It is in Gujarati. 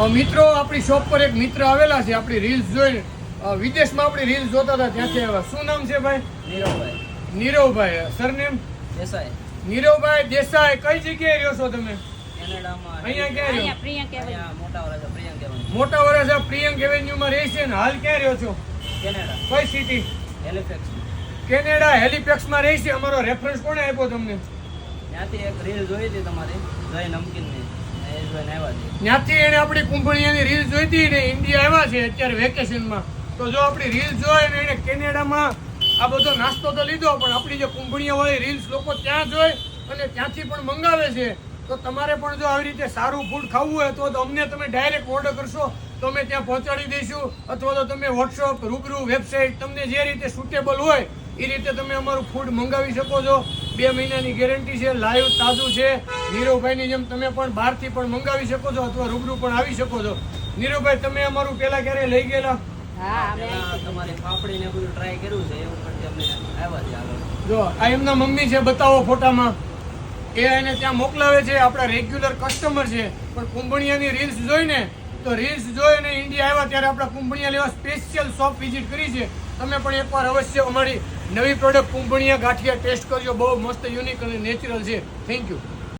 મિત્રો આપણી શોપ પર એક મિત્ર આવેલા છે, આપણી રીલ્સ જોઈને વિદેશમાં આપણી રીલ્સ જોતા હતા, ત્યાંથી આવ્યા. શું નામ છે ભાઈ? નીરવભાઈ. નીરવભાઈ. સરનેમ? દેસાઈ. નીરવભાઈ દેસાઈ. કઈ જગ્યાએ રહ્યો છો તમે? કેનેડામાં. અહીંયા ક્યાં રહ્યો? અહીંયા મોટા વરસ પ્રિયંક એવન્યુ. મોટા વરસ પ્રિયંક એવેન્યુમાં રહે છે ને હાલ ક્યાં રહ્યો છો? કેનેડા. કઈ સિટી? હેલિફેક્સ. કેનેડા હેલિફેક્સમાં રહે છે. અમારો રેફરન્સ કોણે આપ્યો તમને? ત્યાંથી એક રીલ જોઈ હતી તમારી, જય નમકીનની. એ જોઈને આવ્યા છે. ત્યાંથી એને આપણી કુંભળિયાની રીલ જોઈ હતી ને ઇન્ડિયા આવ્યા છે અત્યારે વેકેશનમાં. તો જો આપણી રીલ જોઈ ને એને કેનેડામાં આ બધો નાસ્તો તો લીધો, પણ આપણી જે કુંભળિયાવાળી રીલ્સ લોકો ત્યાં જોઈ અને ત્યાંથી પણ મંગાવે છે. તો તમારે પણ જો આવી રીતે સારું ફૂડ ખાવું હોય તો અમને તમે ડાયરેક્ટ ઓર્ડર કરશો તો અમે ત્યાં પહોંચાડી દઈશું, અથવા તો તમે વોટ્સઅપ, રૂબરૂ, વેબસાઇટ તમને જે રીતે સુટેબલ હોય એ રીતે તમે અમારું ફૂડ મંગાવી શકો છો. 2 મહિનાની ગેરંટી છે, લાઈવ તાજું છે. નીરવભાઈની જેમ તમે પણ બહારથી પણ મંગાવી શકો છો અથવા રૂબરૂ પણ આવી શકો છો. નીરવભાઈ, તમે અમારું પેલા ક્યારે લઈ ગયેલા? તમારી પાપડી ને બધું ટ્રાય કર્યું છે, એવું પરથી અમને આવ્યા છે આગળ. જો આ એમના મમ્મી છે, બતાવો ફોટામાં. એ એને ત્યાં મોકલાવે છે, આપણા રેગ્યુલર કસ્ટમર છે. પણ કુંભળિયાની રીલ્સ જોઈને તો રીલ્સ જોઈને ઇન્ડિયા આવ્યા ત્યારે આપણા કુંભળિયા લેવા સ્પેશિયલ શોપ વિઝિટ કરી છે. તમે પણ એકવાર અવશ્ય અમારી નવી પ્રોડક્ટ કુંભળિયા ગાંઠિયા ટેસ્ટ કરજો. બહુ મસ્ત, યુનિક અને નેચરલ છે. Thank you.